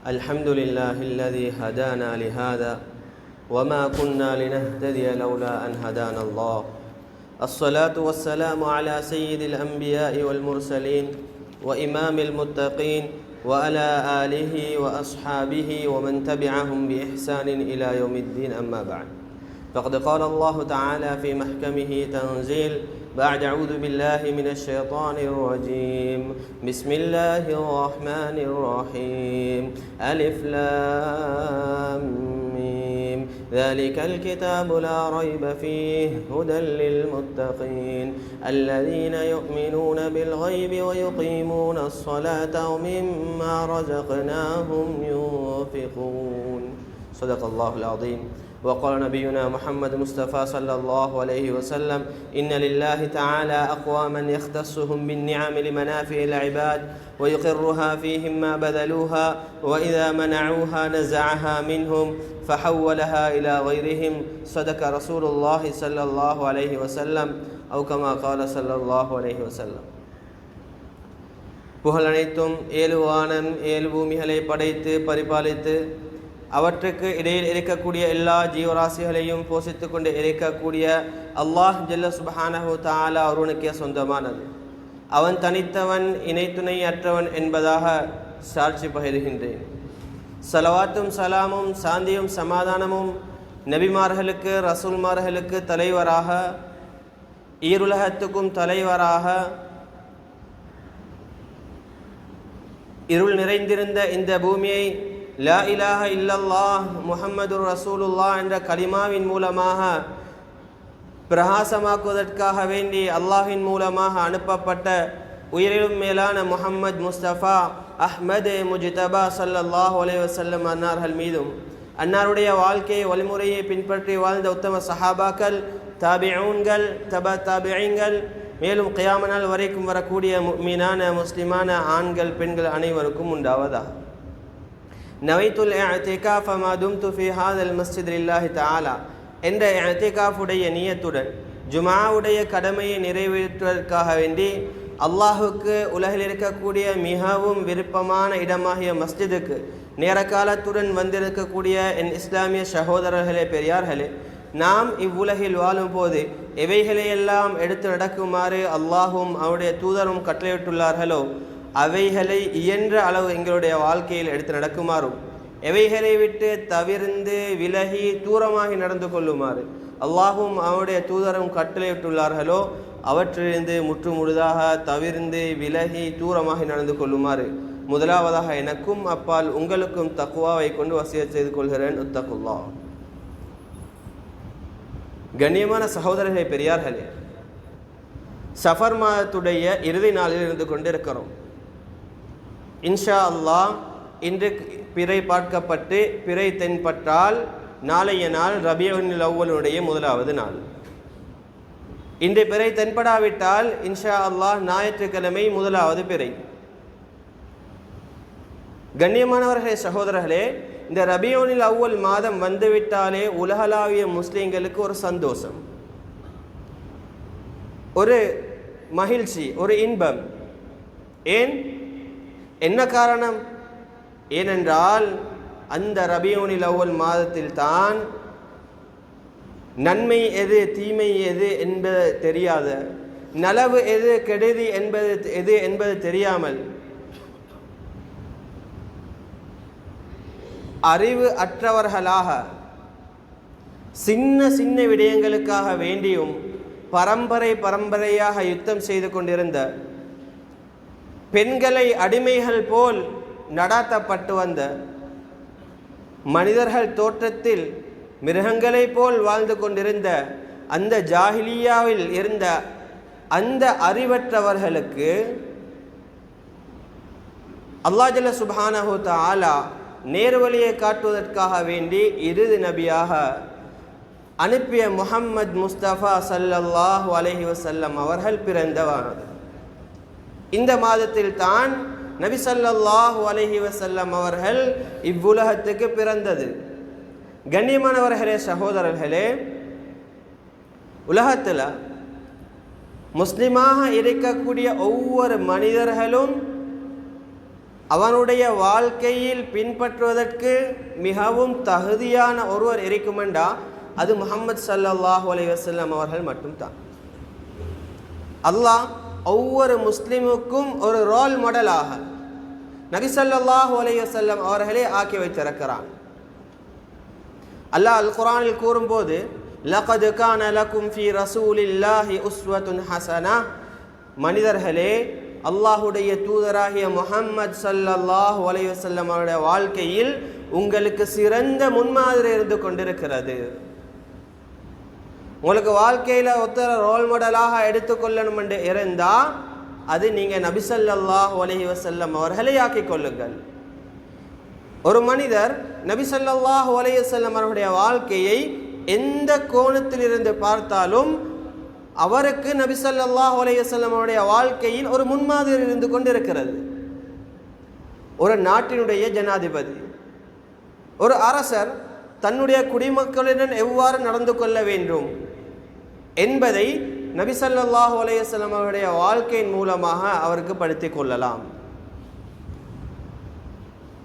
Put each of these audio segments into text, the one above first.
الحمد لله الذي هدانا لهذا وما كنا لنهتدي لولا أن هدانا الله. الصلاة والسلام على سيد الأنبياء والمرسلين وإمام المتقين وعلى آله وأصحابه ومن تبعهم بإحسان إلى يوم الدين. أما بعد، فقد قال الله تعالى في محكمه تنزيل بعد أعوذ بالله من الشيطان الرجيم. بسم الله الرحمن الرحيم. ألف لام ميم. ذلك الكتاب لا ريب فيه هدى للمتقين الذين يؤمنون بالغيب ويقيمون الصلاة ومما رزقناهم ينفقون. صدق الله العظيم. وقال نبينا محمد مصطفى صلى الله عليه وسلم: إن لله تعالى أقواما يختصهم بالنعم لمنافع العباد ويقرها فيهم ما بذلوها، وإذا منعوها نزعها منهم فحولها إلى غيرهم. صدق رسول الله صلى الله عليه وسلم أو كما قال صلى الله عليه وسلم. புகழ் அனைத்தும் ஏழு வானம் ஏழு பூமிகளை படைத்து பரிபாலித்து அவற்றுக்கு இடையில் இருக்கக்கூடிய எல்லா ஜீவராசிகளையும் போஷித்து கொண்டு இருக்கக்கூடிய அல்லாஹ் ஜல்ல சுப்ஹானஹு தஆலா ஒருவனுக்கே சொந்தமானது. அவன் தனித்தவன், இணை துணை அற்றவன் என்பதாக சாட்சி பகிர்கின்றேன். ஸலவாத்தும் சலாமும் சாந்தியும் சமாதானமும் நபிமார்களுக்கு ரசூல்மார்களுக்கு தலைவராக, ஈருலகத்துக்கும் தலைவராக, இருள் நிறைந்திருந்த இந்த பூமியை லா இலாஹ இல்லல்லாஹ் முஹம்மதுர் ரசூலுல்லாஹ் என்ற கலிமாவின் மூலமாக பிரகாசமாக்குவதற்காக வேண்டி அல்லாஹின் மூலமாக அனுப்பப்பட்ட உயிரிலும் மேலான முஹம்மது முஸ்தபா அஹ்மது முஜ்தபா ஸல்லல்லாஹு அலைஹி வஸல்லம் அன்னார்கள் மீதும், அன்னாருடைய வாழ்க்கையை வழிமுறையை பின்பற்றி வாழ்ந்த உத்தம சஹாபாக்கள், தாபிஊன்கள், தாபிஈன்கள், மேலும் கியாமத் நாள் வரைக்கும் வரக்கூடிய முஃமினான முஸ்லிமான ஆண்கள் பெண்கள் அனைவருக்கும் உண்டாவதாக. நவைத்துல் இஅ்திகாஃப மா தும்து ஃபீ ஹாதல் மஸ்ஜித் லில்லாஹி தஆலா என்ற இஅ்திகாஃபுடைய நியத்துடன் ஜும்ஆவுடைய கடமையை நிறைவேற்றுவதற்காக வேண்டி அல்லாஹுக்கு உலகில் இருக்கக்கூடிய மிகவும் விருப்பமான இடமாகிய மஸ்ஜிதுக்கு நேர காலத்துடன் வந்திருக்கக்கூடிய என் இஸ்லாமிய சகோதரர்களே, பெரியார்களே, நாம் இவ்வுலகில் வாழும் போது எவைகளையெல்லாம் எடுத்து நடக்குமாறு அல்லாஹும் அவருடைய தூதரும் கட்டளையிட்டுள்ளார்களோ அவைகளை இயன்ற அளவு எங்களுடைய வாழ்க்கையில் எடுத்து நடக்குமாறும், எவைகளை விட்டு தவிர்ந்து விலகி தூரமாகி நடந்து கொள்ளுமாறு அல்லாஹும் அவருடைய தூதரும் கட்டளையிட்டுள்ளார்களோ அவற்றிலிருந்து முற்றுமுழுதாக தவிர்ந்து விலகி தூரமாகி நடந்து கொள்ளுமாறு முதலாவதாக எனக்கும் அப்பால் உங்களுக்கும் தக்வாவை கொண்டு வசியத் செய்து கொள்கிறேன். உத்தகுல்லாஹ். கண்ணியமான சகோதரர்களே, பெரியார்களே, சஃபர் மாதத்துடைய இறுதி நாளில் இருந்து கொண்டிருக்கிறோம். இன்ஷா அல்லாஹ் இன்று பிறை பார்க்கப்பட்டு பிறை தென்பட்டால் நாளைய நாள் ரபியுல் அவ்வலுடைய முதலாவது நாள். இன்று பிறை தென்படாவிட்டால் இன்ஷா அல்லாஹ் ஞாயிற்றுக்கிழமை முதலாவது பிறை. கண்ணியமானவர்களே, சகோதரர்களே, இந்த ரபியுல் அவ்வல் மாதம் வந்துவிட்டாலே உலகளாவிய முஸ்லிம்களுக்கு ஒரு சந்தோஷம், ஒரு மகிழ்ச்சி, ஒரு இன்பம். ஏன்? என்ன காரணம்? ஏனென்றால் அந்த ரபியுல் அவ்வல் மாதத்தில் தான் நன்மை எது தீமை எது என்பது தெரியாத, நலவு எது கெடுதி எது என்பது தெரியாமல் அறிவு அற்றவர்களாக சின்ன சின்ன விடயங்களுக்காக வேண்டியும் பரம்பரையாக யுத்தம் செய்து கொண்டிருந்த, பெண்களை அடிமைகள் போல் நடாத்தப்பட்டு வந்த, மனிதர்கள் தோற்றத்தில் மிருகங்களை போல் வாழ்ந்து கொண்டிருந்த அந்த ஜாஹிலியாவில் இருந்த அந்த அறிவற்றவர்களுக்கு அல்லாஹ் ஜல்ல சுப்ஹானஹு தஆலா நேர்வழியை காட்டுவதற்காக வேண்டி இறுதி நபியாக அனுப்பிய முஹம்மது முஸ்தபா ஸல்லல்லாஹு அலைஹி வஸல்லம் அவர்கள் பிறந்தவானது. இந்த மாதத்தில் தான் நபி ஸல்லல்லாஹு அலைஹி வஸல்லம் அவர்கள் இவ்வுலகத்துக்கு பிறந்தது. கண்ணியமானவர்களே, சகோதரர்களே, உலகத்தில் முஸ்லிமாக இருக்கக்கூடிய ஒவ்வொரு மனிதர்களும் அவனுடைய வாழ்க்கையில் பின்பற்றுவதற்கு மிகவும் தகுதியான ஒருவர் இருக்குமெண்டா அது முஹம்மது ஸல்லல்லாஹு அலைஹி வஸல்லம் அவர்கள் மட்டும்தான். அல்லாஹ் ஒவ்வொரு முஸ்லிமுக்கும் ஒரு ரோல் மாடலாக நபி ஸல்லல்லாஹு அலைஹி வஸல்லம் அவர்களே ஆக்கி வைத்திருக்கிறான். அல்லாஹ் அல் குர்ஆனில் கூறும்போது லகத் கான லகும் ஃபீ ரசூலில்லாஹி உஸ்வத்துன் ஹஸனா, மனிதர்களே அல்லாஹுடைய தூதராகிய முஹம்மது ஸல்லல்லாஹு அலைஹி வஸல்லம் அவருடைய வாழ்க்கையில் உங்களுக்கு சிறந்த முன்மாதிரி இருந்து கொண்டிருக்கிறது. உங்களுக்கு வாழ்க்கையில் ஒருத்தர ரோல் மாடலாக எடுத்துக்கொள்ளணும் என்று இருந்தால் அது நீங்கள் நபி ஸல்லல்லாஹு அலைஹி வஸல்லம் அவர்களை ஆக்கிக் கொள்ளுங்கள். ஒரு மனிதர் நபி ஸல்லல்லாஹு அலைஹி வஸல்லம் அவருடைய வாழ்க்கையை எந்த கோணத்திலிருந்து பார்த்தாலும் அவருக்கு நபி ஸல்லல்லாஹு அலைஹி வஸல்லம் அவருடைய வாழ்க்கையில் ஒரு முன்மாதிரி இருந்து கொண்டிருக்கிறது. ஒரு நாட்டினுடைய ஜனாதிபதி, ஒரு அரசர் தன்னுடைய குடிமக்களுடன் எவ்வாறு நடந்து கொள்ள வேண்டும் என்பதை நபி ஸல்லல்லாஹு அலைஹி வஸல்லம் அவருடைய வாழ்க்கையின் மூலமாக அவருக்கு படித்துக் கொள்ளலாம்.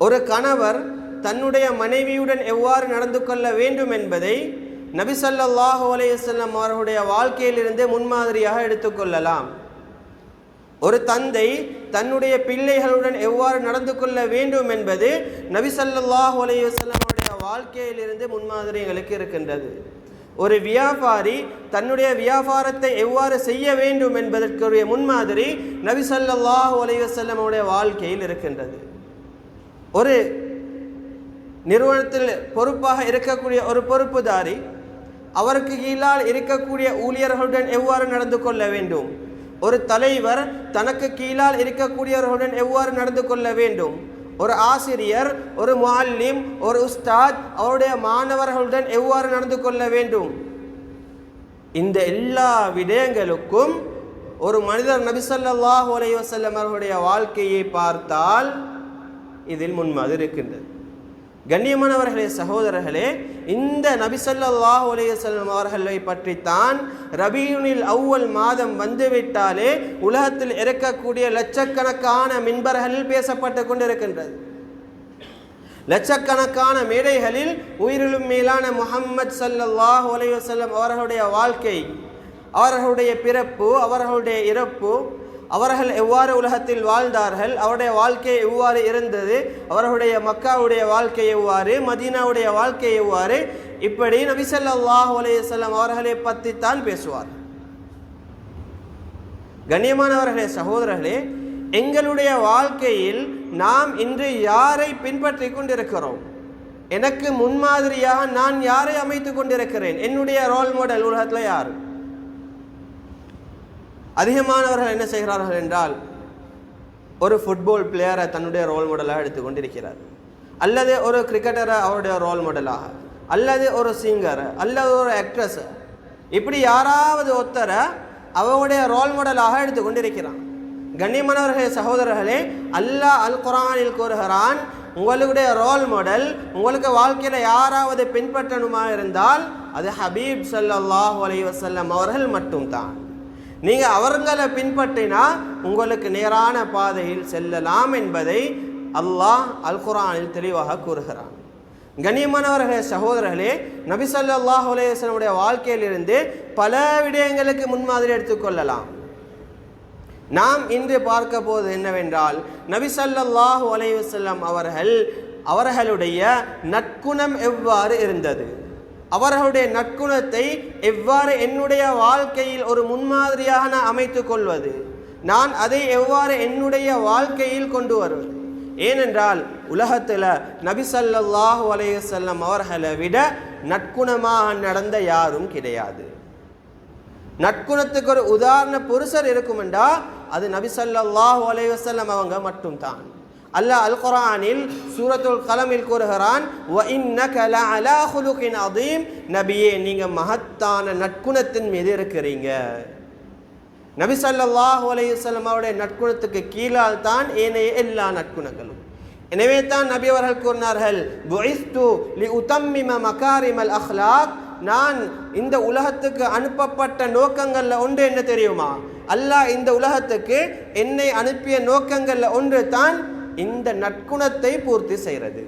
ஒரு கணவர் தன்னுடைய மனைவியுடன் எவ்வாறு நடந்து கொள்ள வேண்டும் என்பதை நபி ஸல்லல்லாஹு அலைஹி வஸல்லம் அவருடைய வாழ்க்கையிலிருந்து முன்மாதிரியாக எடுத்துக்கொள்ளலாம். ஒரு தந்தை தன்னுடைய பிள்ளைகளுடன் எவ்வாறு நடந்து கொள்ள வேண்டும் என்பது நபி ஸல்லல்லாஹு அலைஹி வஸல்லம் அவருடைய வாழ்க்கையிலிருந்து முன்மாதிரி எங்களுக்கு இருக்கின்றது. ஒரு வியாபாரி தன்னுடைய வியாபாரத்தை எவ்வாறு செய்ய வேண்டும் என்பதற்குரிய முன்மாதிரி நபி ஸல்லல்லாஹு அலைஹி வஸல்லம் அவருடைய வாழ்க்கையில் இருக்கின்றது. ஒரு நிறுவனத்தில் பொறுப்பாக இருக்கக்கூடிய ஒரு பொறுப்புதாரி அவருக்கு கீழால் இருக்கக்கூடிய ஊழியர்களுடன் எவ்வாறு நடந்து கொள்ள வேண்டும், ஒரு தலைவர் தனக்கு கீழால் இருக்கக்கூடியவர்களுடன் எவ்வாறு நடந்து கொள்ள வேண்டும், ஒரு ஆசிரியர், ஒரு முஅல்லிம், ஒரு உஸ்தாத் அவருடைய மாணவர்களுடன் எவ்வாறு நடந்து கொள்ள வேண்டும், இந்த எல்லா விடயங்களுக்கும் ஒரு மனிதர் நபி ஸல்லல்லாஹு அலைஹி வஸல்லம் அவருடைய வாழ்க்கையை பார்த்தால் இதில் முன்மாதிரி இருக்கின்றது. கண்ணியமானவர்களே, சகோதரர்களே, இந்த நபி ஸல்லல்லாஹு அலைஹி வஸல்லம் அவர்களை பற்றித்தான் ரபீயுல் அவ்வல் மாதம் வந்துவிட்டாலே உலகத்தில் இருக்கக்கூடிய லட்சக்கணக்கான மின்பர்களில் பேசப்பட்டு கொண்டிருக்கின்றது. லட்சக்கணக்கான மேடைகளில் உயிரிலும் மேலான முஹம்மது ஸல்லல்லாஹு அலைஹி வஸல்லம் அவர்களுடைய வாழ்க்கை, அவர்களுடைய பிறப்பு, அவர்களுடைய இறப்பு, அவர்கள் எவ்வாறு உலகத்தில் வாழ்ந்தார்கள், அவருடைய வாழ்க்கை எவ்வாறு இருந்தது, அவர்களுடைய மக்காவுடைய வாழ்க்கை எவ்வாறு, மதீனாவுடைய வாழ்க்கை எவ்வாறு, இப்படி நபி ஸல்லல்லாஹு அலைஹி வஸல்லம் அவர்களை பற்றி தான் பேசுவார். கண்ணியமானவர்களே, சகோதரர்களே, எங்களுடைய வாழ்க்கையில் நாம் இன்று யாரை பின்பற்றி கொண்டிருக்கிறோம்? எனக்கு முன்மாதிரியாக நான் யாரை அமைத்து கொண்டிருக்கிறேன்? என்னுடைய ரோல் மாடல் உலகத்தில் யார்? அதிகமானவர்கள் என்ன செய்கிறார்கள் என்றால் ஒரு ஃபுட்பால் பிளேயரை தன்னுடைய ரோல் மாடலாக எடுத்துக்கொண்டிருக்கிறார், அல்லது ஒரு கிரிக்கெட்டரை அவருடைய ரோல் மாடலாக, அல்லது ஒரு சிங்கரை, அல்லது ஒரு ஆக்ட்ரஸ், இப்படி யாராவது ஒருத்தரை அவருடைய ரோல் மாடலாக எடுத்துக்கொண்டிருக்கிறான். கண்ணியமானவர்களே, சகோதரர்களே, அல்லாஹ் அல் குர்ஆனில் கூறுகிறான், உங்களுடைய ரோல் மாடல் உங்களுக்கு வாழ்க்கையில் யாராவது பின்பற்றணுமா இருந்தால் அது ஹபீப் ஸல்லல்லாஹு அலைஹி வஸல்லம் அவர்கள் மட்டும்தான். நீங்கள் அவர்களை பின்பற்றினா உங்களுக்கு நேரான பாதையில் செல்லலாம் என்பதை அல்லாஹ் அல் குர்ஆனில் தெளிவாக கூறுகிறான். கண்ணியமானவர்களே, சகோதரர்களே, நபி ஸல்லல்லாஹு அலைஹி வஸல்லம் வாழ்க்கையிலிருந்து பல விடயங்களுக்கு முன்மாதிரி எடுத்துக்கொள்ளலாம். நாம் இன்று பார்க்க போவது என்னவென்றால் நபி ஸல்லல்லாஹு அலைஹி வஸல்லம் அவர்களுடைய நற்குணம் எவ்வாறு இருந்தது, அவர்களுடைய நற்குணத்தை எவ்வாறு என்னுடைய வாழ்க்கையில் ஒரு முன்மாதிரியாக நான் அமைத்துக் கொள்வது, நான் அதை எவ்வாறு என்னுடைய வாழ்க்கையில் கொண்டு வருவது. ஏனென்றால் உலகத்தில் நபி ஸல்லல்லாஹு அலைஹி வஸல்லம் அவர்களை விட நற்குணமாக நடந்த யாரும் கிடையாது. நற்குணத்துக்கு ஒரு உதாரண புருஷர் இருக்குமெண்டா அது நபி ஸல்லல்லாஹு அலைஹி வஸல்லம் அவங்க மட்டும்தான். அல்லாஹ் அல் குர்ஆனில் சூரத்துல் கலமில் கூறுகிறான், வ இன்னக லஅலா குலுகின் அதீம், நபியே நீங்கள் மகத்தான நற்குணத்தின் மீது இருக்கிறீங்க. நபி ஸல்லல்லாஹு அலைஹி வஸல்லம் அவருடைய நற்குணத்துக்கு கீழால் தான் ஏனைய எல்லா நற்குணங்களும். எனவே தான் நபி அவர்கள் கூறினார்கள், புஇஸ்து லிஉதம்மிம மகாரிமல் அக்லாக், நான் இந்த உலகத்துக்கு அனுப்பப்பட்ட நோக்கங்களில் ஒன்று என்ன தெரியுமா? அல்லாஹ் இந்த உலகத்துக்கு என்னை அனுப்பிய நோக்கங்களில் ஒன்று தான் இந்த நற்குணத்தை பூர்த்தி செய்கிறது.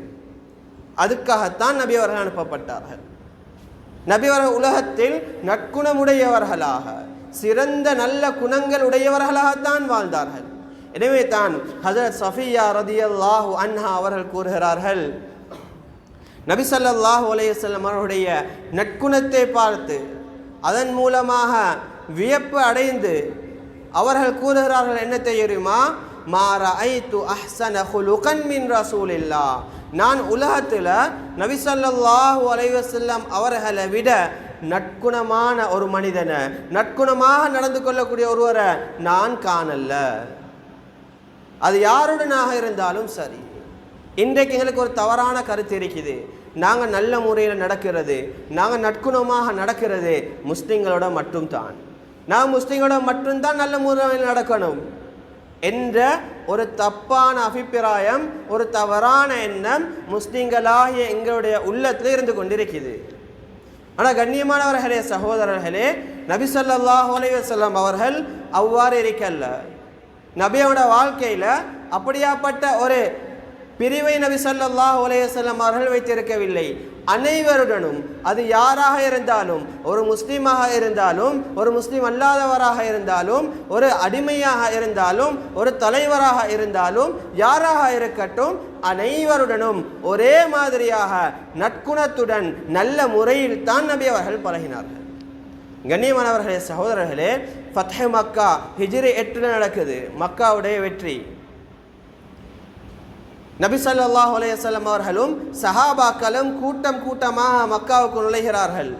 அதுக்காகத்தான் நபி அவர்கள் அனுப்பப்பட்டார்கள். நபி அவர்கள் உலகத்தில் நற்குணமுடையவர்களாக, சிறந்த நல்ல குணங்கள் உடையவர்களாகத்தான் வாழ்ந்தார்கள். எனவே தான் ஹஜ்ரத் சஃபியா ரதியல்லாஹு அன்ஹா அவர்கள் கூறுகிறார்கள், நபி ஸல்லல்லாஹு அலைஹி வஸல்லம் அவருடைய நற்குணத்தை பார்த்து அதன் மூலமாக வியப்பு அடைந்து அவர்கள் கூறுகிறார்கள், என்ன தெரியுமா, மா ரஅய்து அஹ்ஸன குலுகன் மின் ரசூலில்லாஹ், நான் உலகத்தில் நபி ஸல்லல்லாஹு அலைஹி வஸல்லம் அவர்களை விட நற்குணமான ஒரு மனிதனை, நற்குணமாக நடந்து கொள்ளக்கூடிய ஒருவரை நான் காணல. அது யாருடனாக இருந்தாலும் சரி. இன்றைக்கு எங்களுக்கு ஒரு தவறான கருத்து இருக்குது, நாங்கள் நல்ல முறையில் நடக்கிறது, நாங்கள் நற்குணமாக நடக்கிறது முஸ்லிம்களோட மட்டும்தான், நான் முஸ்லிம்களோட மட்டும்தான் நல்ல முறையில் நடக்கணும் என்ற ஒரு தப்பான அபிப்பிராயம், ஒரு தவறான எண்ணம் முஸ்லிம்களாகிய எங்களுடைய உள்ளத்தில் இருந்து கொண்டிருக்குது. ஆனால் கண்ணியமானவர்களே, சகோதரர்களே, நபி ஸல்லல்லாஹு அலைஹி வஸல்லம் அவர்கள் அவ்வாறு இருக்கல்ல. நபியோட வாழ்க்கையில் அப்படியாப்பட்ட ஒரு பிரிவை நபி ஸல்லல்லாஹு அலைஹி வஸல்லம் அவர்கள் வைத்திருக்கவில்லை. அனைவருடனும், அது யாராக இருந்தாலும், ஒரு முஸ்லீமாக இருந்தாலும், ஒரு முஸ்லீம் அல்லாதவராக இருந்தாலும், ஒரு அடிமையாக இருந்தாலும், ஒரு தலைவராக இருந்தாலும், யாராக இருக்கட்டும், அனைவருடனும் ஒரே மாதிரியாக நற்குணத்துடன் நல்ல முறையில் தான் நபி அவர்கள் பழகினார்கள். கண்ணியமானவர்களே, சகோதரர்களே, ஃபத்ஹ் மக்கா ஹிஜ்ரி 8 நடக்குது, மக்காவுடைய வெற்றி. நபி ஸல்லல்லாஹு அலைஹி வஸல்லம் அவர்களும் சஹாபாக்களும் கூட்டம் கூட்டமாக மக்காவுக்கு நுழைகிறார்கள்.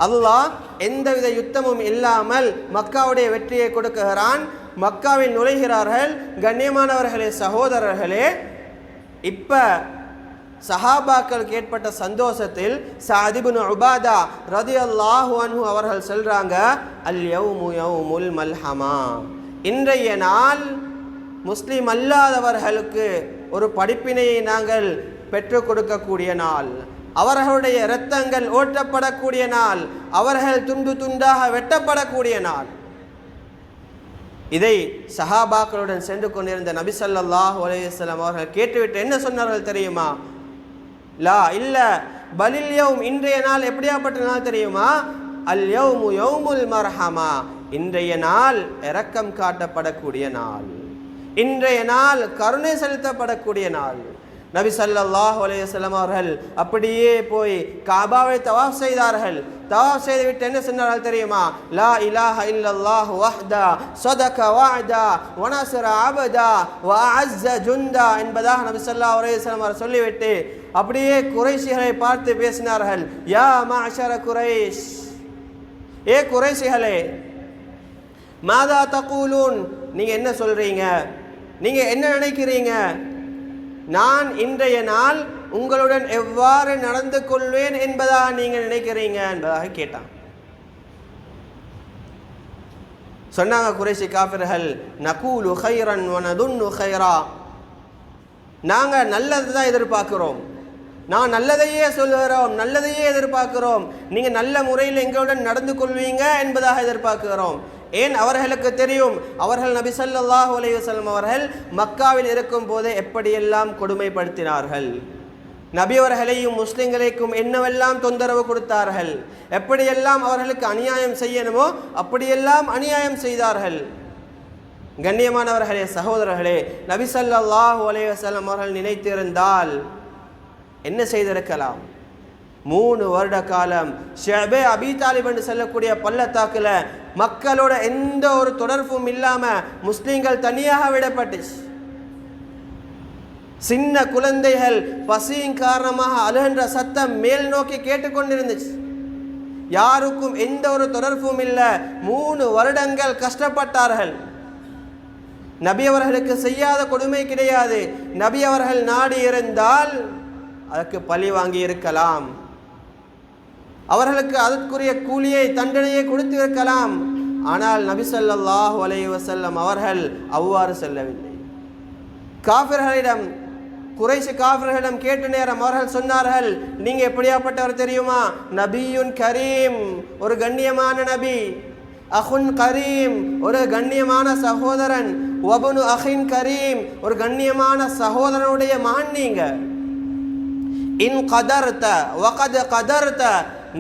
அல்லாஹ் எந்தவித யுத்தமும் இல்லாமல் மக்காவுடைய வெற்றியை கொடுக்குகிறான். மக்காவில் நுழைகிறார்கள். கண்ணியமானவர்களே, சகோதரர்களே, இப்ப சஹாபாக்களுக்கு ஏற்பட்ட சந்தோஷத்தில் சஅத் இப்னு உபாதா ரலியல்லாஹு அன்ஹு அவர்கள் சொல்றாங்க, அல் யௌமு யௌமுல் மல்ஹமா, இன்றைய நாள் முஸ்லிம் அல்லாதவர்களுக்கு ஒரு படிப்பினையை நாங்கள் பெற்றுக் கொடுக்கக்கூடிய நாள், அவர்களுடைய இரத்தங்கள் ஓட்டப்படக்கூடிய நாள், அவர்கள் துண்டு துண்டாக வெட்டப்படக்கூடிய நாள். இதை சஹாபாக்களுடன் சென்று கொண்டிருந்த நபி ஸல்லல்லாஹு அலைஹி வஸல்லம் அவர்கள் கேட்டுவிட்டு என்ன சொன்னார்கள் தெரியுமா? லா இல்ல பலில் யௌம், இன்றைய நாள் எப்படியாப்பட்ட நாள் தெரியுமா? அல் யௌமு யௌமுல் மர்ஹமா, இன்றைய நாள் இரக்கம் காட்டப்படக்கூடிய நாள், இன்றைய நாள் கருணை செலுத்தப்படக்கூடிய நாள். நபி ஸல்லல்லாஹு அலைஹி வஸல்லம் அவர்கள் அப்படியே போய் காபாவை தவாஃப் செய்தார்கள். தவாஃப் செய்துவிட்டு என்ன சொன்னார்கள் தெரியுமா? லா இலாஹ இல்லல்லாஹ் வஹ்தா ஸதக வஅதா வ நஸர அபதா வ அஅஸ்ஸ ஜுண்டா என்பதாக நபி ஸல்லல்லாஹு அலைஹி வஸல்லம் அவர்கள் சொல்லிவிட்டு அப்படியே குறைஷிகளை பார்த்து பேசினார்கள். யா மஅஷர குரைஷ், ஏ குறைஷிகளே, மாதா தகூலூன், நீங்க என்ன சொல்றீங்க, நீங்க என்ன நினைக்கிறீங்க, நான் இன்றைய நாள் உங்களுடன் எவ்வாறு நடந்து கொள்வேன் என்பதாக நீங்க நினைக்கிறீங்க என்பதாக கேட்டான். சொன்னாங்க குறைஷி காஃபிர்கள், நகூலு கைரன் வ நதுன்னு கைரா, நாங்க நல்லது தான் எதிர்பார்க்கிறோம், நான் நல்லதையே சொல்லுகிறோம், நல்லதையே எதிர்பார்க்கிறோம், நீங்க நல்ல முறையில் எங்களுடன் நடந்து கொள்வீங்க என்பதாக எதிர்பார்க்கிறோம். ஏன், அவர்களுக்கு தெரியும், அவர்கள் நபி ஸல்லல்லாஹு அலைஹி வஸல்லம் அவர்கள் மக்காவில் இருக்கும் போதே எப்படியெல்லாம் கொடுமைப்படுத்தினார்கள், நபி அவர்களையும் முஸ்லிம்களுக்கும் என்னவெல்லாம் தொந்தரவு கொடுத்தார்கள், எப்படியெல்லாம் அவர்களுக்கு அநியாயம் செய்யணுமோ அப்படியெல்லாம் அநியாயம் செய்தார்கள். கண்ணியமானவர்களே, சகோதரர்களே, நபி ஸல்லல்லாஹு அலைஹி வஸல்லம் அவர்கள் நினைத்திருந்தால் என்ன செய்திருக்கலாம்? 3 வருட காலம் ஷஅபே அபி தாலிப் என்று சொல்லக்கூடிய பள்ளத்தாக்குல மக்களோட எந்த ஒரு தொடர்பும் இல்லாம முஸ்லிம்கள் தனியாக விடப்பட்டுச்சு. சின்ன குழந்தைகள் பசியின் காரணமாக அழுகின்ற சத்தம் மேல் நோக்கி கேட்டுக்கொண்டிருந்துச்சு. யாருக்கும் எந்த ஒரு தொடர்பும் இல்லை. 3 வருடங்கள் கஷ்டப்பட்டார்கள். நபி அவர்களுக்கு செய்யாத கொடுமை கிடையாது. நபி அவர்கள் நாடி இருந்தால் அதற்கு பழி வாங்கி இருக்கலாம், அவர்களுக்கு அதற்குரிய கூலியை தண்டனையை கொடுத்து இருக்கலாம். ஆனால் நபி ஸல்லல்லாஹு அலைஹி வஸல்லம் அவர்கள் அவ்வாறு செல்லவில்லை. காஃபிர்களிடம், குறைஷி காஃபிர்களிடம் கேட்ட நேரம் அவர்கள் சொன்னார்கள், நீங்க எப்படியாப்பட்டவர் தெரியுமா? நபியுன் கரீம், ஒரு கண்ணியமான நபி, அஹுன் கரீம், ஒரு கண்ணியமான சகோதரன், வபனு அஹின் கரீம், ஒரு கண்ணியமான சகோதரனுடைய மகன் நீங்க. இன் கதர்த வகத் கதர்த,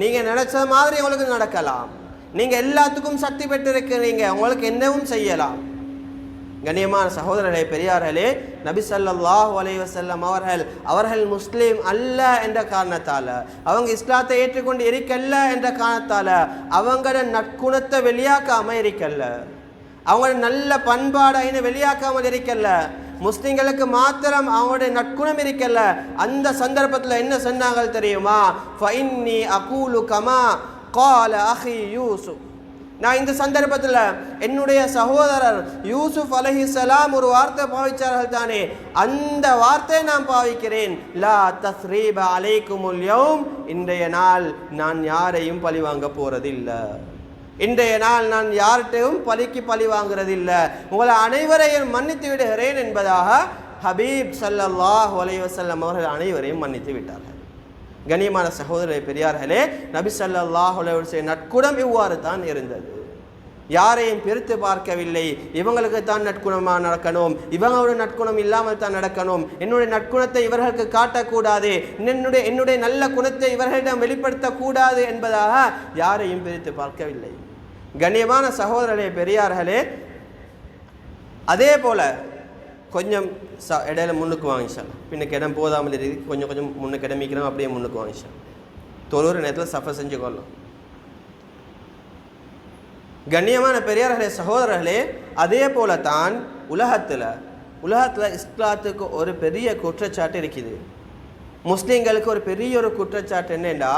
நீங்க நினைச்ச மாதிரி உங்களுக்கு நடக்கலாம். நீங்க எல்லாத்துக்கும் சக்தி பெற்றிருக்கிறீங்க, உங்களுக்கு என்னவும் செய்யலாம். கண்ணியமான சகோதரர்களே, பெரியார்களே, நபி ஸல்லல்லாஹு அலைஹி வஸல்லம் அவர்கள் முஸ்லீம் அல்ல என்ற காரணத்தால, அவங்க இஸ்லாத்தை ஏற்றுக்கொண்டு இருக்கல்ல என்ற காரணத்தால அவங்களோட நற்குணத்தை வெளியாக்காம இருக்கல்ல, அவங்களோட நல்ல பண்பாடு வெளியாக்காமல் இருக்கல்ல, முஸ்லிம்களுக்கு மாத்திரம் அவங்களுடைய நற்குணம் இருக்கல்ல. அந்த சந்தர்ப்பத்தில் என்ன சொன்னாங்க தெரியுமா? ஃபஇன்னி அகூலு கமா கால அஹி யூசுப், நான் இந்த சந்தர்ப்பத்தில் என்னுடைய சகோதரர் யூசுப் அலைஹிஸ்ஸலாம் ஒரு வார்த்தை பாவிச்சார்கள் தானே, அந்த வார்த்தையை நான் பாவிக்கிறேன். லா தஸ்ரீப அலைக்குமுல் யௌம், இன்றைய நாள் நான் யாரையும் பழி வாங்க போறதில்லை, இன்றைய நாள் நான் யார்கிட்டையும் பழி வாங்குறதில்லை, உங்களை அனைவரையும் மன்னித்து விடுகிறேன் என்பதாக ஹபீப் ஸல்லல்லாஹு அலைஹி வஸல்லம் அவர்கள் அனைவரையும் மன்னித்து விட்டார்கள். கண்ணியமான சகோதரர்களே, பெரியார்களே, நபி ஸல்லல்லாஹு அலைஹி வஸல்லம் நற்குணம் இவ்வாறு தான் இருந்தது. யாரையும் பிரித்து பார்க்கவில்லை. இவங்களுக்கு தான் நற்குணமாக நடக்கணும், இவங்களோட நற்குணம் இல்லாமல் தான் நடக்கணும், என்னுடைய நற்குணத்தை இவர்களுக்கு காட்டக்கூடாது, என்னுடைய நல்ல குணத்தை இவர்களிடம் வெளிப்படுத்தக்கூடாது என்பதாக யாரையும் பிரித்து பார்க்கவில்லை. கண்ணியமான சகோதரர்களே, பெரியார்களே, அதே போல கொஞ்சம் இடையில முன்னுக்கு வாங்கிச்சான், பின்னுக்கு இடம் போதாமல் இருக்குது, கொஞ்சம் கொஞ்சம் முன்னுக்கு இடமிக்கிறோம், அப்படியே முன்னுக்கு வாங்கிச்சான். தொழுகிற நேரத்தில் சஃபர் செஞ்சு கொள்ளலாம். கண்ணியமான பெரியார்களே, சகோதரர்களே, அதே போல தான் உலகத்தில் இஸ்லாத்துக்கு ஒரு பெரிய குற்றச்சாட்டு இருக்குது. முஸ்லீம்களுக்கு ஒரு பெரிய ஒரு குற்றச்சாட்டு என்னென்னா,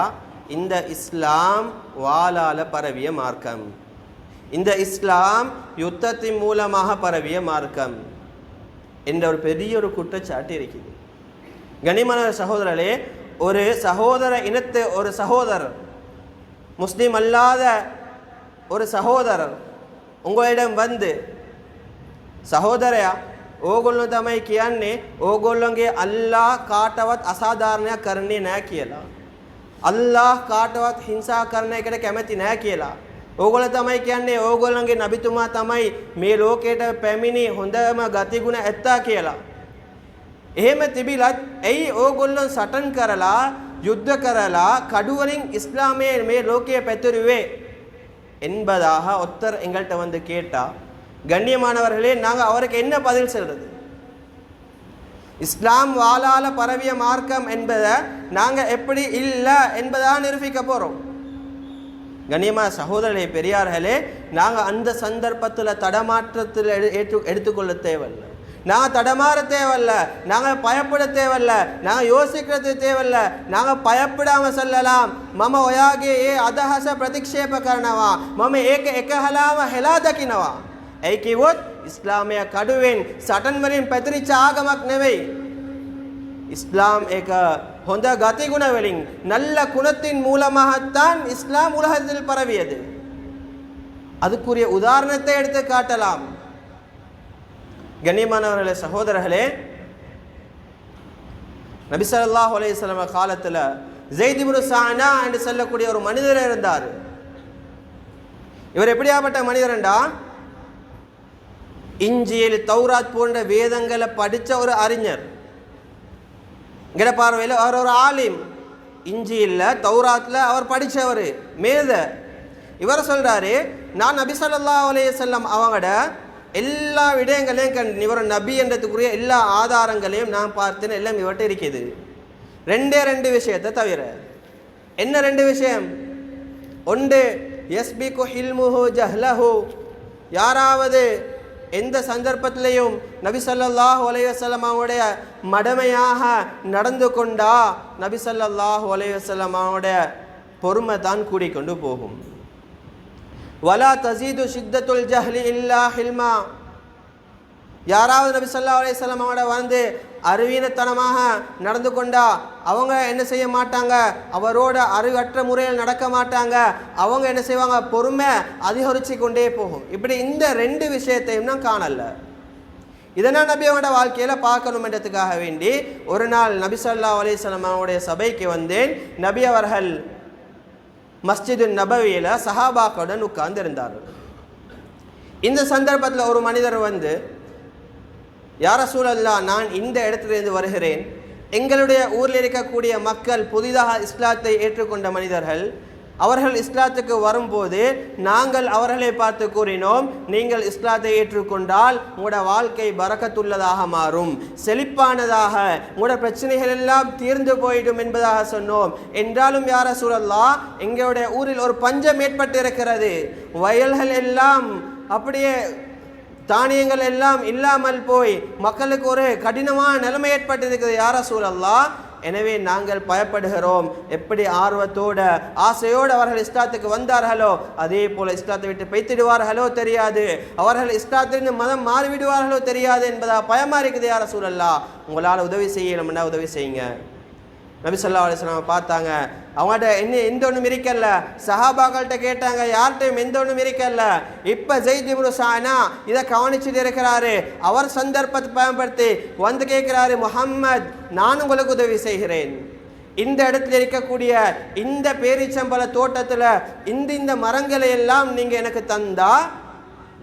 இந்த இஸ்லாம் வாளால பரவிய மார்க்கம், இந்த இஸ்லாம் யுத்தத்தின் மூலமாக பரவிய மார்க்கம் என்ற ஒரு பெரிய ஒரு குற்றச்சாட்டு இருக்குது. கண்ணியமான சகோதரர்களே, ஒரு சகோதர இனத்து ஒரு சகோதரர், முஸ்லீம் அல்லாத ஒரு சகோதரர் உங்களிடம் வந்து, සහෝදරයා ඕගොල්ලෝ තමයි කියන්නේ ඕගොල්ලෝගේ අල්ලාහ් කාටවත් අසාධාරණයක් කරන්නේ නැහැ කියලා. අල්ලාහ් කාටවත් හිංසා කරන එකට කැමති නැහැ කියලා. ඕගොල්ලෝ තමයි කියන්නේ ඕගොල්ලන්ගේ නබිතුමා තමයි මේ ලෝකයට පැමිණි හොඳම ගතිගුණ ඇත්තා කියලා. එහෙම තිබිලත් ඇයි ඕගොල්ලෝ සටන් කරලා යුද්ධ කරලා කඩුවලින් ඉස්ලාමයේ මේ ලෝකයේ පැතිරුවේ என்பதாக ஒருத்தர் எங்கள்கிட்ட வந்து கேட்டா, கண்ணியமானவர்களே, நாங்கள் அவருக்கு என்ன பதில் சொல்றது? இஸ்லாம் வாளால பரவிய மார்க்கம் என்பதை நாங்கள் எப்படி இல்லை என்பதாக நிரூபிக்க போகிறோம். கண்ணியமான சகோதரர்களே, பெரியார்களே, நாங்கள் அந்த சந்தர்ப்பத்தில் தடமாற்றத்தில் எடுத்துக்கொள்ள தேவையில்லை, நாங்கள் தடமாற தேவையில்ல, நாங்கள் பயப்பட தேவையில்ல, நாங்கள் யோசிக்கிறது தேவையில்ல. நாங்கள் பயப்படாமல் சொல்லலாம், මම ඔයාගේ ඒ අදහස ප්‍රතික්ෂේප කරනවා, මම ඒක එකහලාම හෙලා දකිනවා. ඇයි කිව්වොත් ඉස්ලාමය කඩුවෙන් සටන් වලින් පැතිරිච්ච ආගමක් නෙවෙයි. இஸ்லாம் ஏக ஹொந்த கதிகுண வலிங் நல்ல குணத்தின் மூலமாகத்தான் இஸ்லாம் உலகத்தில் பரவியது. அதுக்குரிய உதாரணத்தை எடுத்து காட்டலாம். கண்ணியமானவர்களே, சகோதரர்களே, நபி ஸல்லல்லாஹு அலைஹி வஸல்லம் காலத்தில் ஸைத் இப்னு ஸஅனா என்று சொல்லக்கூடிய ஒரு மனிதர் இருந்தார். இவர் எப்படியாப்பட்ட மனிதர் என்றா, இஞ்சில் தௌராத் போன்ற வேதங்களை படித்த ஒரு அறிஞர். இங்கட பார்வையில் அவர் ஒரு ஆலிம். இஞ்சியில் தௌராத்தில் அவர் படித்தவர், மேத. இவர் சொல்கிறாரு, நான் நபி ஸல்லல்லாஹு அலைஹி வஸல்லம் அவங்களோட எல்லா விடயங்களையும் இவர் நபி என்றதுக்குரிய எல்லா ஆதாரங்களையும் நான் பார்த்தேன், எல்லாம் இவர்கிட்ட இருக்குது. ரெண்டு விஷயத்தை தவிர. என்ன ரெண்டு விஷயம்? ஒன்று, யஸ்பிகு ஹில்முஹு ஜஹ்லஹு, யாராவது எந்த சந்தர்ப்பத்திலையும் நபி ஸல்லல்லாஹு அலைஹி வஸல்லம் அவருடைய மடமையாக நடந்து கொண்டா நபி ஸல்லல்லாஹு அலைஹி வஸல்லம் அவருடைய பொறுமை தான் கூடிக்கொண்டு போகும். வலா தஸீது ஷித்தத்துல் ஜஹ்லி இல்லா ஹில்மா, யாராவது நபி ஸல்லல்லாஹு அலைஹி வஸல்லம் அவரோட வந்து அறிவீனத்தனமாக நடந்து கொண்டா அவங்க என்ன செய்ய மாட்டாங்க, அவரோட அறிவற்ற முறையில் நடக்க மாட்டாங்க. அவங்க என்ன செய்வாங்க, பொறுமை அதிகரித்து கொண்டே போகும். இப்படி இந்த ரெண்டு விஷயத்தையும் நான் காணல. இதனால் நபியோட வாழ்க்கையில் பார்க்கணும் என்றதுக்காக வேண்டி ஒரு நாள் நபி ஸல்லல்லாஹு அலைஹி வஸல்லம் அவருடைய சபைக்கு வந்தேன். நபி அவர்கள் மஸ்ஜிது நபவியில் சஹாபாக்களுடன் உட்கார்ந்து இருந்தார்கள். இந்த சந்தர்ப்பத்தில் ஒரு மனிதர் வந்து யா ரசூலல்லாஹ், நான் இந்த இடத்திலிருந்து வருகிறேன். எங்களுடைய ஊரில் இருக்கக்கூடிய மக்கள் புதிதாக இஸ்லாத்தை ஏற்றுக்கொண்ட மனிதர்கள். அவர்கள் இஸ்லாத்துக்கு வரும்போது நாங்கள் அவர்களை பார்த்து கூறினோம், நீங்கள் இஸ்லாத்தை ஏற்றுக்கொண்டால் உங்களோட வாழ்க்கை பரக்கத்துள்ளதாக மாறும், செழிப்பானதாக, உங்களோட பிரச்சனைகள் எல்லாம் தீர்ந்து போயிடும் என்பதாக சொன்னோம். என்றாலும் யா ரசூலல்லாஹ், எங்களுடைய ஊரில் ஒரு பஞ்சம் ஏற்பட்டு இருக்கிறது. வயல்கள் எல்லாம் அப்படியே தானியங்கள் எல்லாம் இல்லாமல் போய் மக்களுக்கு ஒரு கடினமான நிலைமை ஏற்பட்டிருக்கிறது யா ரசூலல்லாஹ். எனவே நாங்கள் பயப்படுகிறோம். எப்படி ஆர்வத்தோட ஆசையோடு அவர்கள் இஸ்லாத்துக்கு வந்தார்களோ அதே போல இஸ்லாத்தை விட்டு பைத்திடுவார்களோ தெரியாது, அவர்கள் இஸ்லாத்திலிருந்து மதம் மாறிவிடுவார்களோ தெரியாது என்பதா பயமா இருக்குது யா ரசூலல்லாஹ். உங்களால் உதவி செய்யணும்னா உதவி செய்யுங்க. நபி ஸல்லல்லாஹு அலைஹி வஸல்லம் பார்த்தாங்க, அவங்கள்ட்ட எந்த ஒன்றும் இருக்கல்ல. சஹாபாக்கள்கிட்ட கேட்டாங்க, யார்கிட்டையும் எந்த ஒன்றும் இருக்கல்ல. இப்போ ஸைத் இப்னு ஸஅனா இதை கவனிச்சுட்டு இருக்கிறாரு. அவர் சந்தர்ப்பத்தை பயன்படுத்தி வந்து கேட்கிறாரு, முஹம்மத், நான் உங்களுக்கு உதவி செய்கிறேன். இந்த இடத்துல இருக்கக்கூடிய இந்த பேரிச்சம்பழ தோட்டத்தில் இந்த மரங்களை எல்லாம் நீங்கள் எனக்கு தந்தா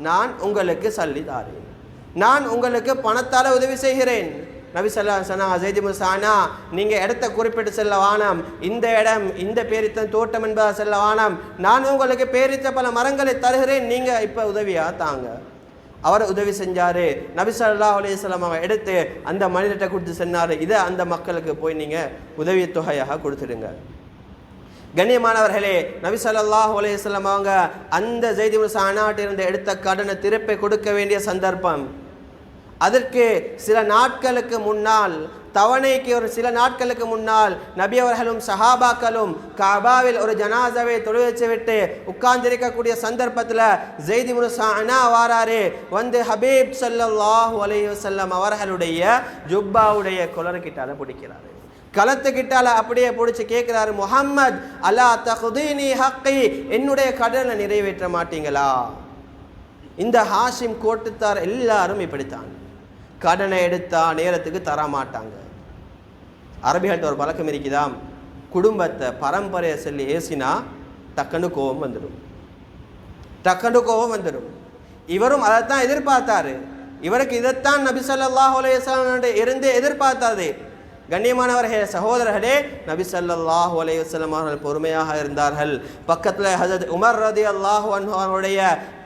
நான் உங்களுக்கு சல்லி தாரேன், நான் உங்களுக்கு பணத்தால் உதவி செய்கிறேன். நபி ஸல்லல்லாஹு அலைஹி வஸல்லம் ஸைத் இப்னு ஸஅனா, நீங்கள் இடத்தை குறிப்பிட்டு செல்ல வானம், இந்த இடம் இந்த பேரித்த தோட்டம் என்பதாக செல்ல வானம், நான் உங்களுக்கு பேரித்த பல மரங்களை தருகிறேன், நீங்கள் இப்போ உதவியா தாங்க. அவர் உதவி செஞ்சார். நபி ஸல்லல்லாஹு அலைஹி வஸல்லம் அவங்க எடுத்து அந்த மனிதர்கிட்ட கொடுத்து சொன்னார், இதை அந்த மக்களுக்கு போய் நீங்கள் உதவி தொகையாக கொடுத்துடுங்க. கண்ணியமானவர்களே, நபி ஸல்லல்லாஹு அலைஹி வஸல்லம் அவங்க அந்த ஸைத் இப்னு ஸஅனாட்டிலிருந்து எடுத்த கடனை திருப்பி கொடுக்க வேண்டிய சந்தர்ப்பம். அதற்கு சில நாட்களுக்கு முன்னால், தவணைக்கு ஒரு சில நாட்களுக்கு முன்னால் நபி அவர்களும் சஹாபாக்களும் காபாவில் ஒரு ஜனாசாவை தொழுவிச்சு விட்டு உட்கார்ந்திருக்கக்கூடிய சந்தர்ப்பத்தில் ஸைத் இப்னு ஸஅனா வாராரு. வந்து ஹபீப் ஸல்லல்லாஹு அலைஹி வஸல்லம் அவர்களுடைய ஜுப்பாவுடைய கொலர்கிட்டால பிடிக்கிறாரு. களத்துக்கிட்டால அப்படியே பிடிச்சி கேட்கிறாரு, முஹம்மத், அலா தகுதீனி ஹக்கி, என்னுடைய கடனை நிறைவேற்ற மாட்டீங்களா? இந்த ஹாஷிம் கோட்டுத்தார் எல்லாரும் இப்படித்தான், கடனை எடுத்தா நேரத்துக்கு தர மாட்டாங்க. அரபிகள்கிட்ட ஒரு பழக்கம் இருக்குதாம், குடும்பத்தை பரம்பரையை சொல்லி ஏசினா டக்குன்னு கோபம் வந்துடும், டக்குன்னு கோபம் வந்துடும். இவரும் அதைத்தான் எதிர்பார்த்தாரு. இவருக்கு இதைத்தான் நபி ஸல்லல்லாஹு அலைஹி வஸல்லம் இருந்து எதிர்பார்த்தாரு. கண்ணியமானவர்களே, சகோதரர்களே, நபி ஸல்லல்லாஹு அலைஹி வஸல்லம் அவர்கள் பொறுமையாக இருந்தார்கள். பக்கத்தில் ஹஜரத் உமர் ரலியல்லாஹு அன்ஹு அவருடைய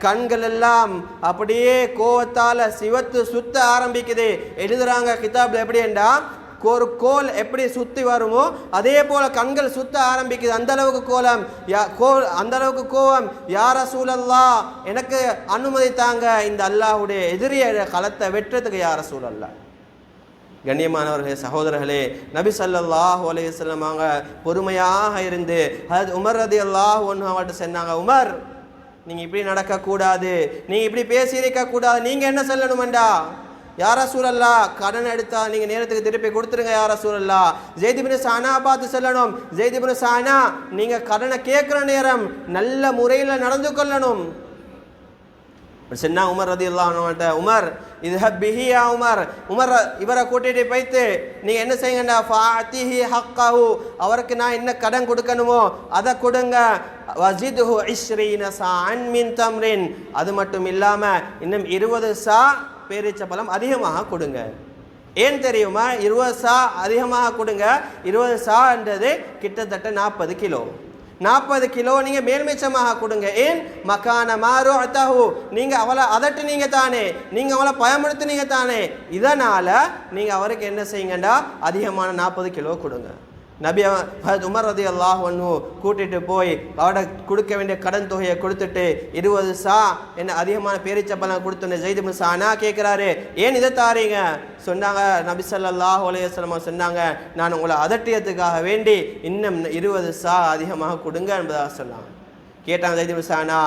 கண்கள் எல்லாம் அப்படியே கோவத்தால் சிவத்து சுத்த ஆரம்பிக்குது. எழுதுறாங்க கிதாப்ல, எப்படி என்றா ஒரு கோல் எப்படி சுத்தி வருமோ அதே போல கண்கள் சுத்த ஆரம்பிக்குது. அந்த அளவுக்கு கோலம், அந்த அளவுக்கு கோவம். யா ரசூலல்லாஹ், எனக்கு அனுமதி தாங்க, இந்த அல்லாஹ்வுடைய எதிரிய களத்தை வெட்டுறதுக்கு யா ரசூலல்லாஹ். கண்ணியமானவர்களே, சகோதரர்களே, நபி ஸல்லல்லாஹு அலைஹி வஸல்லம் அவங்க பொறுமையாக இருந்து ஹஜ்ரத் உமர் ரலியல்லாஹு அன்ஹு அவர்கிட்ட சொன்னாங்க, உமர், நீங்கள் இப்படி நடக்கக்கூடாது, நீங்கள் இப்படி பேசியிருக்க கூடாது, நீங்கள் என்ன சொல்லணுமெண்டா, யா ரசூலல்லாஹ், கடன் எடுத்தா நீங்கள் நேரத்துக்கு திருப்பி கொடுத்துருங்க யா ரசூலல்லாஹ். ஸைத் இப்னு ஸஅனா பார்த்து சொல்லணும், ஸைத் இப்னு ஸஅனா, நீங்கள் கடனை கேட்குற நேரம் நல்ல முறையில் நடந்து கொள்ளணும். சொன்னா உமர் ரலியல்லாஹு அன்ஹு, உமர், இத்ஹப் பிஹி யா உமர், உமர், இவரை கூட்டிட்டு போய்த்து நீங்கள் என்ன செய்யுங்கண்டா, ஃபாத்திஹி ஹக்கஹு, அவருக்கு நான் என்ன கடன் கொடுக்கணுமோ அதை கொடுங்க. வஸித்ஹு 20 சாஅன் மின் தம்ரின், அது மட்டும் இல்லாமல் இன்னும் 20 சா பேரிச்சம்பழம் அதிகமாக கொடுங்க. ஏன் தெரியுமா? 20 சா அதிகமாக கொடுங்க. 20 சான்றது கிட்டத்தட்ட 40 கிலோ. 40 கிலோ நீங்கள் மேல்மிச்சமாக கொடுங்க. ஏன்? மக்கான மாறு அத்தஹு, நீங்கள் அவளை அதட்டுனீங்க தானே, நீங்கள் அவளை பயமுறுத்துனீங்க தானே, இதனால் நீங்கள் அவருக்கு என்ன செய்யுங்கண்டா, அதிகமான 40 கிலோ கொடுங்க. நபி உமர் ரலியல்லாஹு அன்ஹு கூட்டிட்டு போய் அவட கொடுக்க வேண்டிய கடன் தொகையை கொடுத்துட்டு 20 சா என்ன அதிகமான பேரிச்சம்பழம் கொடுத்துன்னு ஸைத் இப்னு ஸஅனா கேட்குறாரு, ஏன் இதை தாரீங்க? சொன்னாங்க, நபி ஸல்லல்லாஹு அலைஹி வஸல்லம் சொன்னாங்க, நான் உங்களை அதட்டியத்துக்காக வேண்டி இன்னும் 20 சா அதிகமாக கொடுங்க என்பதாக சொன்னாங்க. கேட்டாங்க ஸைத் இப்னு ஸஅனா,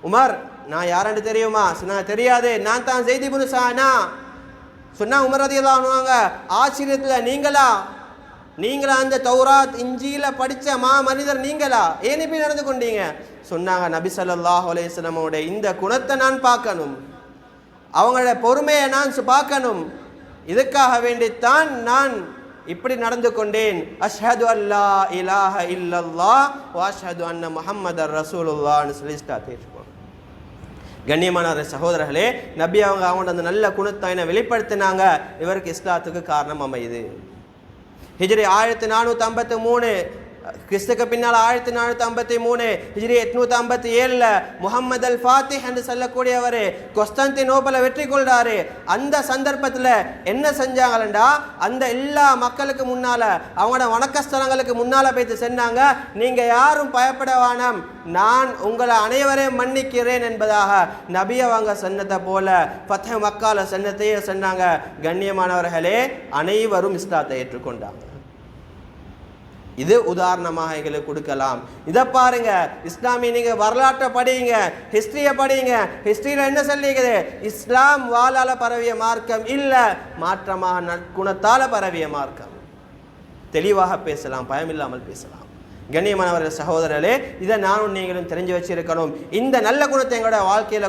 உமர், நான் யாருன்னு தெரியுமா? சொன்னாங்க, தெரியாது, நான் தான் ஸைத் இப்னு ஸஅனா. சொன்னா உமர் ரலியல்லாஹு அன்ஹு, ஆச்சரியத்தில், நீங்களா அந்த தௌராத் இஞ்சியில படித்த மனிதர் நீங்களா? ஏன் இப்படி நடந்து கொண்டீங்க? சொன்னாங்க, நபி ஸல்லல்லாஹு அலைஹி வஸல்லம் இந்த குணத்தை நான் பார்க்கணும், அவங்களோட பொறுமையை நான் பார்க்கணும், இதுக்காக வேண்டித்தான் நான் இப்படி நடந்து கொண்டேன். அஷ்ஹது அல்லா இலாஹ இல்லல்லாஹ் வ அஷ்ஹது அன்ன முஹம்மதர் ரசூலுல்லாஹ்னு சொல்லி ஸ்டார்ட். கண்ணியமான சகோதரர்களே, நபி அவங்க அந்த நல்ல குணத்தை வெளிப்படுத்தினாங்க. இவருக்கு இஸ்லாத்துக்கு காரணம் அமையுது. ஹிஜ்ரி 1453, கிறிஸ்துக்கு பின்னால் 1453, ஹிஜ்ரி 857 முஹம்மது அல் ஃபாத்திஹ் என்று சொல்லக்கூடியவர் கொஸ்தந்தினோப்பலை வெற்றி கொள்றாரு. அந்த சந்தர்ப்பத்தில் என்ன செஞ்சாங்களா, அந்த எல்லா மக்களுக்கு முன்னால அவங்களோட வணக்கஸ்தலங்களுக்கு முன்னால போய்த்து சொன்னாங்க, நீங்க யாரும் பயப்பட வேணாம், நான் உங்களை அனைவரையும் மன்னிக்கிறேன் என்பதாக நபி அவங்க சொன்னதை போல ஃபத்ஹ் மக்கால சொன்னதையே சொன்னாங்க. கண்ணியமானவர்களே, அனைவரும் இஸ்லாத்தை ஏற்றுக்கொண்டாங்க. இது உதாரணமாக எங்களுக்கு கொடுக்கலாம். இதை பாருங்க, இஸ்லாமிய நீங்க வரலாற்றை படிங்க, ஹிஸ்டரியை படிங்க. ஹிஸ்டரியில் என்ன சொல்லிக்குது? இஸ்லாம் வாளால பரவிய மார்க்கம் இல்ல, மாற்றமாக நற்குணத்தால பரவிய மார்க்கம். தெளிவாக பேசலாம், பயமில்லாமல் பேசலாம். கண்ணியமானவர்கள் சகோதரர்களே, இதை நானும் நீங்களும் தெரிஞ்சு வச்சிருக்கணும். இந்த நல்ல குணத்தை எங்களோட வாழ்க்கையில